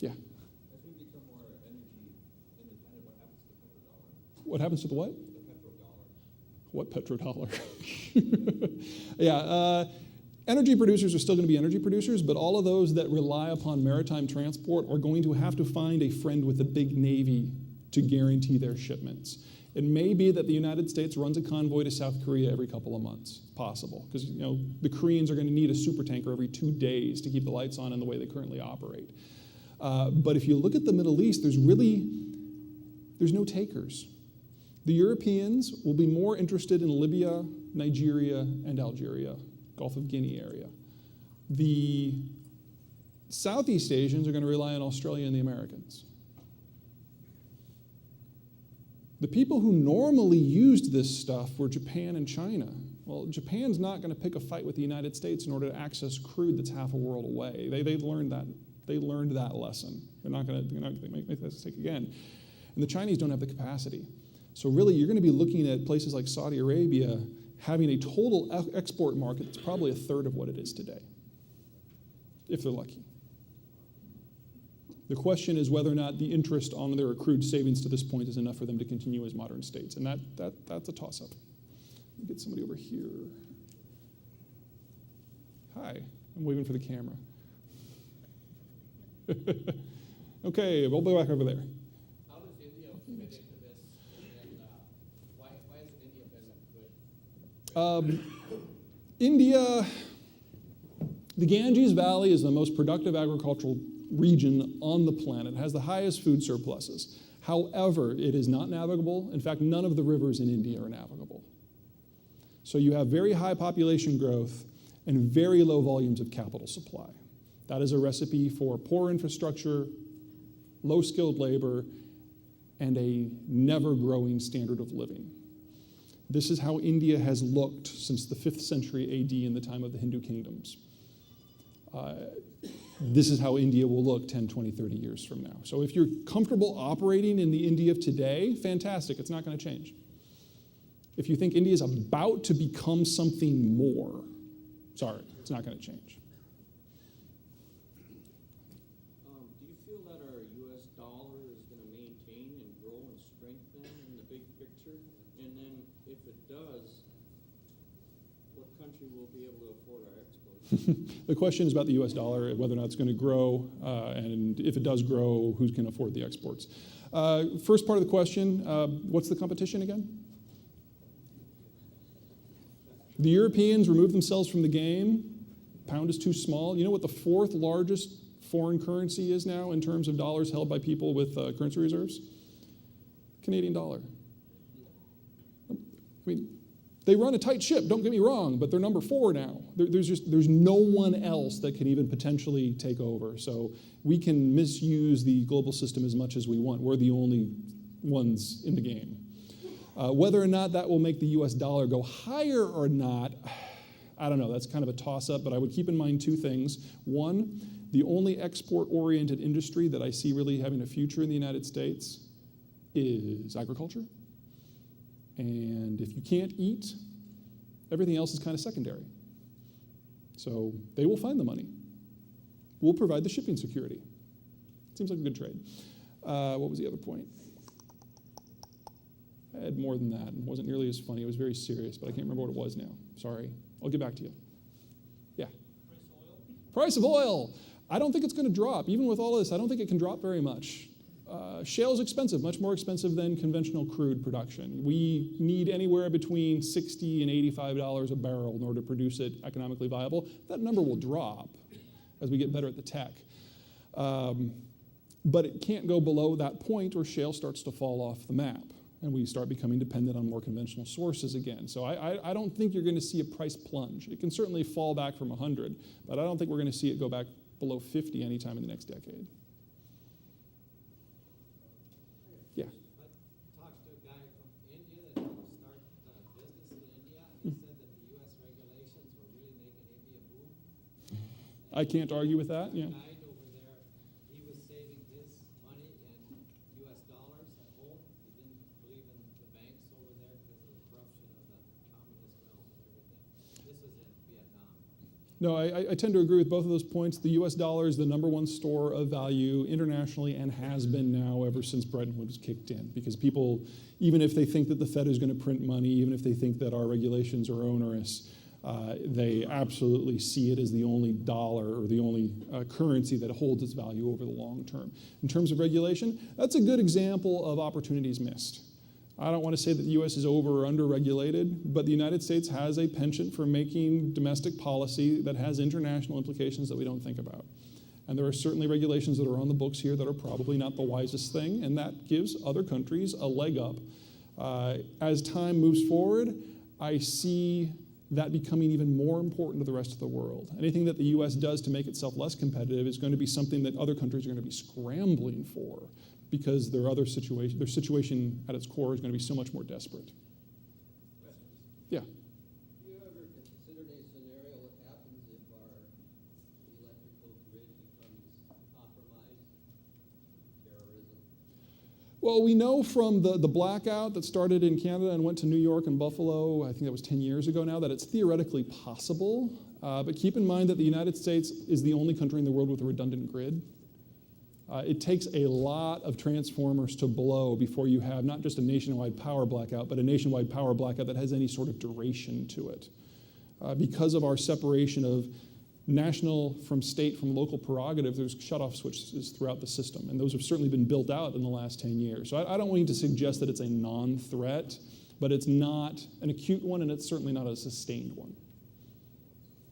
Yeah. As we become more energy independent, what happens to the petrodollar? What happens to the what? The petrodollar. What petrodollar? Yeah, energy producers are still going to be energy producers, but all of those that rely upon maritime transport are going to have to find a friend with a big navy to guarantee their shipments. It may be that the United States runs a convoy to South Korea every couple of months. Possible, because the Koreans are going to need a supertanker every 2 days to keep the lights on in the way they currently operate. But if you look at the Middle East, there's no takers. The Europeans will be more interested in Libya, Nigeria, and Algeria, Gulf of Guinea area. The Southeast Asians are going to rely on Australia and the Americans. The people who normally used this stuff were Japan and China. Well, Japan's not going to pick a fight with the United States in order to access crude that's half a world away. They learned that. They learned that lesson. They're not going to make that mistake again. And the Chinese don't have the capacity. So really, you're going to be looking at places like Saudi Arabia having a total export market that's probably a third of what it is today, if they're lucky. The question is whether or not the interest on their accrued savings to this point is enough for them to continue as modern states, and that's a toss-up. Let me get somebody over here. Hi, I'm waving for the camera. Okay, we'll be back over there. How does India fit into this, and why hasn't India been good? India, the Ganges Valley is the most productive agricultural region on the planet. It has the highest food surpluses. However, it is not navigable. In fact, none of the rivers in India are navigable. So you have very high population growth and very low volumes of capital supply. That is a recipe for poor infrastructure, low-skilled labor, and a never-growing standard of living. This is how India has looked since the 5th century AD in the time of the Hindu kingdoms. This is how India will look 10, 20, 30 years from now. So if you're comfortable operating in the India of today, fantastic, it's not going to change. If you think India is about to become something more, sorry, it's not going to change. Do you feel that our U.S. dollar is going to maintain and grow and strengthen in the big picture? And then if it does, what country will be able to afford our exports? The question is about the U.S. dollar, whether or not it's going to grow, and if it does grow, who can afford the exports. First part of the question, what's the competition again? The Europeans removed themselves from the game. Pound is too small. You know what the 4th largest foreign currency is now in terms of dollars held by people with currency reserves? Canadian dollar. I mean, they run a tight ship, don't get me wrong, but they're number 4 now. There's no one else that can even potentially take over. So we can misuse the global system as much as we want. We're the only ones in the game. Whether or not that will make the US dollar go higher or not, I don't know. That's kind of a toss-up, but I would keep in mind 2 things. One, the only export-oriented industry that I see really having a future in the United States is agriculture. And if you can't eat, everything else is kind of secondary. So they will find the money. We'll provide the shipping security. Seems like a good trade. What was the other point? I had more than that. It wasn't nearly as funny. It was very serious, but I can't remember what it was now. Sorry. I'll get back to you. Yeah? Price of oil. I don't think it's going to drop. Even with all this, I don't think it can drop very much. Shale is expensive, much more expensive than conventional crude production. We need anywhere between $60 and $85 a barrel in order to produce it economically viable. That number will drop as we get better at the tech. But it can't go below that point or shale starts to fall off the map and we start becoming dependent on more conventional sources again. So I don't think you're going to see a price plunge. It can certainly fall back from 100, but I don't think we're going to see it go back below 50 anytime in the next decade. Yeah. I talked to a guy from India that started business in India, and he said that the U.S. regulations were really making India boom. I can't argue with that, yeah. The guy over there, he was saving his money in U.S. dollars at home. He didn't believe in the banks over there because of the corruption of the communist realm and everything. This was in Vietnam. No, I tend to agree with both of those points. The US dollar is the #1 store of value internationally and has been now ever since Bretton Woods kicked in, because people, even if they think that the Fed is going to print money, even if they think that our regulations are onerous, they absolutely see it as the only dollar or the only currency that holds its value over the long term. In terms of regulation, that's a good example of opportunities missed. I don't want to say that the U.S. is over or under regulated, but the United States has a penchant for making domestic policy that has international implications that we don't think about. And there are certainly regulations that are on the books here that are probably not the wisest thing, and that gives other countries a leg up. As time moves forward, I see that becoming even more important to the rest of the world. Anything that the U.S. does to make itself less competitive is going to be something that other countries are going to be scrambling for, because their situation at its core is going to be so much more desperate. Yeah. Have you ever considered a scenario what happens if our electrical grid becomes compromised? Terrorism? Well, we know from the blackout that started in Canada and went to New York and Buffalo, I think that was 10 years ago now, that it's theoretically possible. But keep in mind that the United States is the only country in the world with a redundant grid. It takes a lot of transformers to blow before you have not just a nationwide power blackout, but a nationwide power blackout that has any sort of duration to it. Because of our separation of national from state from local prerogative, there's shutoff switches throughout the system, and those have certainly been built out in the last 10 years. So I don't want you to suggest that it's a non-threat, but it's not an acute one, and it's certainly not a sustained one.